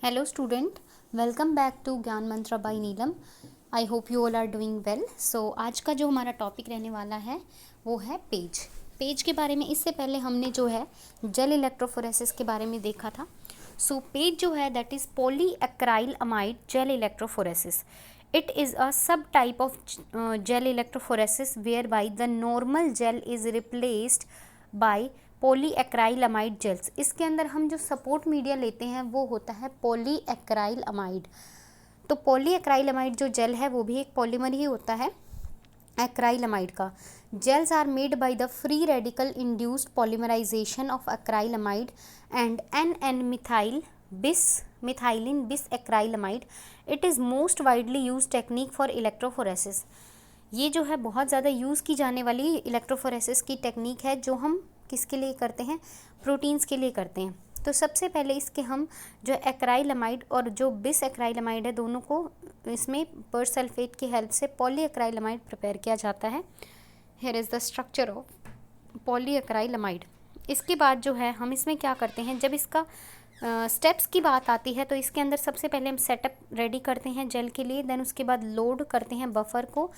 Hello student, welcome back to Gyan Mantra by Neelam. I hope you all are doing well. So आज का जो हमारा topic रहने वाला है वो है पेज के बारे में। इससे पहले हमने जो है जेल इलेक्ट्रोफोरेसिस के बारे में देखा था। सो पेज जो है that is polyacrylamide gel electrophoresis. It is a sub type of gel electrophoresis whereby the normal gel is replaced by polyacrylamide gels. इसके अंदर हम जो सपोर्ट मीडिया लेते हैं वो होता है पॉलीएक्राइल अमाइड। तो पॉलीएक्राइल अमाइड जो जेल है वो भी एक पॉलीमर ही होता है एक्राइल अमाइड का। Gels are made by the free radical induced polymerisation of acrylamide and N methyl methylene bis acrylamide. It is most widely use technique for electrophoresis. ये जो है बहुत ज़्यादा यूज़ की जाने वाली इलेक्ट्रोफोरेसिस की टेक्निक है जो हम किसके लिए करते हैं, प्रोटीन्स के लिए करते हैं। तो सबसे पहले इसके हम जो एक्राइलमाइड और जो बिस एक्राइलमाइड है दोनों को इसमें पर सल्फेट की हेल्प से पॉलीएक्राइलमाइड प्रिपेयर किया जाता है। Here is the structure of polyacrylamide. इसके बाद जो है हम इसमें क्या करते हैं, जब इसका स्टेप्स की बात आती है तो इसके अंदर सबसे पहले हम सेटअप रेडी करते हैं जेल के लिए, देन उसके बाद लोड करते हैं बफर को,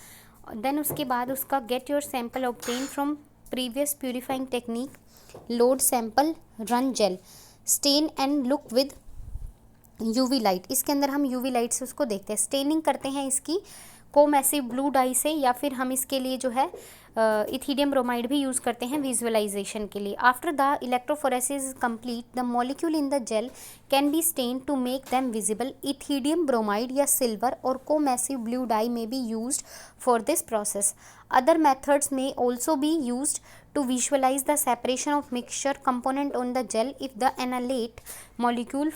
देन उसके बाद उसका get your sample obtain from previous purifying technique, load sample, run gel, stain and look with UV light. इसके अंदर हम यूवी लाइट से उसको देखते हैं। स्टेनिंग करते हैं इसकी कोमैसिव ब्लू डाई से, या फिर हम इसके लिए जो है इथीडियम ब्रोमाइड भी यूज़ करते हैं विजुअलाइजेशन के लिए। After the electrophoresis complete the molecule in the gel can be stain to make them visible. Ethidium bromide या सिल्वर और कोमैसिव ब्लू डाई में be used for this process. Other methods may also be used to visualize the separation of mixture component on the gel if the analyte molecule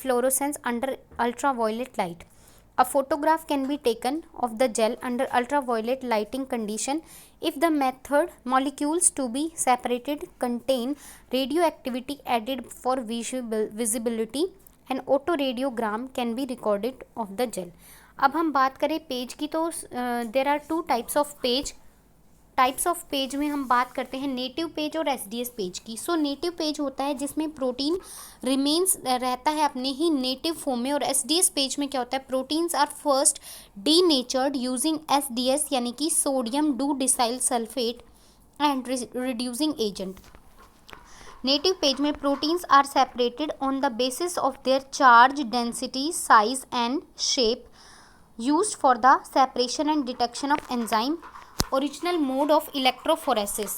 fluoresces under ultraviolet light. A photograph can be taken of the gel under ultraviolet lighting condition if the method molecules to be separated contain radioactivity added for visibility. An autoradiogram can be recorded of the gel. अब हम बात करें PAGE की तो there are two types of PAGE में हम बात करते हैं नेटिव पेज और एसडीएस पेज की। सो नेटिव पेज होता है जिसमें प्रोटीन रिमेन्स रहता है अपने ही नेटिव फॉर्म में, और एसडीएस पेज में क्या होता है, proteins are first denatured using SDS यानी कि sodium dodecyl sulphate and reducing agent. Native PAGE में proteins are separated on the basis of their charge, density, size and shape used for the separation and detection of enzyme. Original mode of electrophoresis.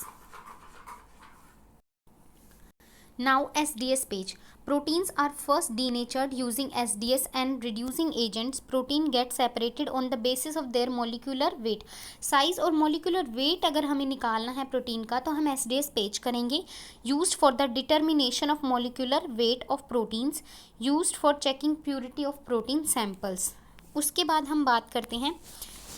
Now SDS page. Proteins are first denatured using SDS and reducing agents. Protein get separated on the basis of their molecular weight. Size और molecular weight अगर हमें निकालना है protein का तो हम SDS page करेंगे। Used for the determination of molecular weight of proteins. Used for checking purity of protein samples. उसके बाद हम बात करते हैं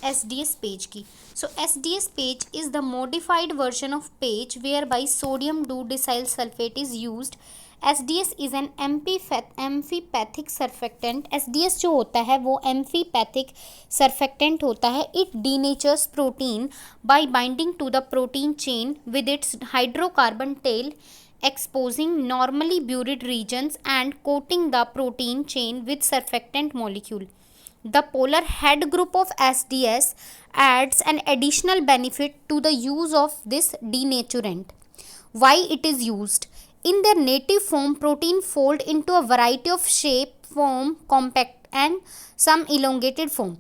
SDS पेज की। So SDS PAGE is the modified version of PAGE whereby sodium dodecyl sulphate is used. SDS is an amphipathic surfactant. SDS जो होता है वो एम्फीपैथिक सर्फेक्टेंट होता है। It denatures protein by binding to the protein chain with its hydrocarbon tail, exposing normally buried regions and coating the protein chain with surfactant molecule. The polar head group of SDS adds an additional benefit to the use of this denaturant. Why it is used? In their native form, protein fold into a variety of shape, form, compact and some elongated form.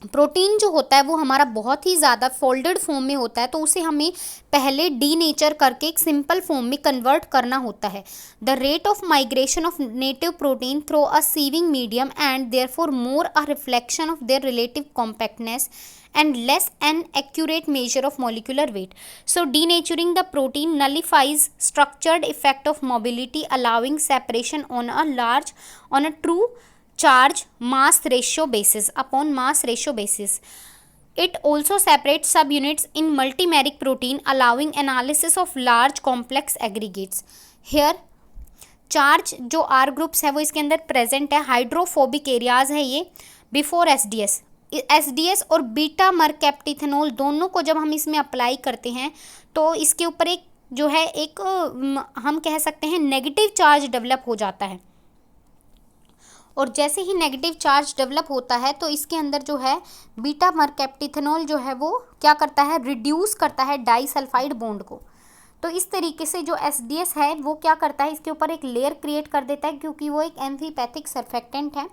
Protein जो होता है वो हमारा बहुत ही ज़्यादा folded form में होता है, तो उसे हमें पहले डीनेचर करके एक सिंपल फॉर्म में कन्वर्ट करना होता है। The rate of migration of native protein through a sieving medium and therefore more a reflection of their relative compactness and less an accurate measure of molecular weight. So denaturing the protein nullifies structured effect of mobility, allowing separation on a true charge mass ratio basis upon mass ratio basis. It also separates subunits in multimeric protein, allowing analysis of large complex aggregates. Here charge जो are groups है वो इसके अंदर present है, hydrophobic areas है ये before SDS और beta मरकैप्टिथेनॉल दोनों को जब हम इसमें अप्लाई करते हैं तो इसके ऊपर एक जो है एक हम कह सकते हैं नेगेटिव चार्ज डेवलप हो जाता है। और जैसे ही नेगेटिव चार्ज डेवलप होता है तो इसके अंदर जो है बीटा मरकैप्टिथेनॉल जो है वो क्या करता है, रिड्यूस करता है डाइसल्फाइड बॉन्ड को। तो इस तरीके से जो SDS है वो क्या करता है, इसके ऊपर एक लेयर क्रिएट कर देता है क्योंकि वो एक एम्फीपैथिक सरफेक्टेंट है।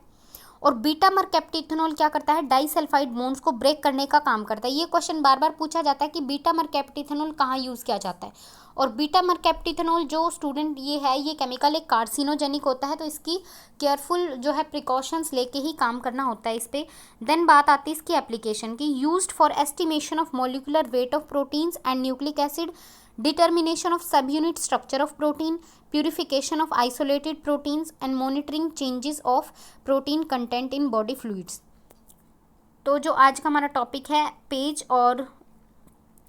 और बीटा मरकैप्टिथेनॉल क्या करता है, डाइसल्फाइड बॉन्ड्स को ब्रेक करने का काम करता है। ये क्वेश्चन बार बार पूछा जाता है कि बीटा मरकैप्टिथेनॉल कहाँ यूज़ किया जाता है। और बीटा मरकैप्टिथेनॉल जो स्टूडेंट ये है, ये केमिकल एक कार्सिनोजेनिक होता है, तो इसकी केयरफुल जो है प्रिकॉशंस लेके ही काम करना होता है इस पर। देन बात आती है इसकी एप्लीकेशन की। Used for estimation of molecular weight of proteins and nucleic acid, determination of subunit structure of protein, purification of isolated proteins and monitoring changes of protein content in body fluids। तो जो आज का हमारा topic है PAGE और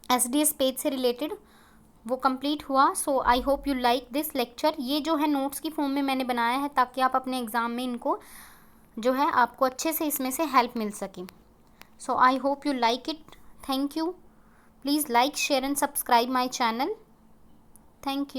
SDS PAGE से related वो complete हुआ। So I hope you like this lecture. ये जो है नोट्स की फॉर्म में मैंने बनाया है ताकि आप अपने एग्ज़ाम में इनको जो है आपको अच्छे से इसमें से हेल्प मिल सके। So I hope you like it. Thank you. Please like, share and subscribe my channel. Thank you.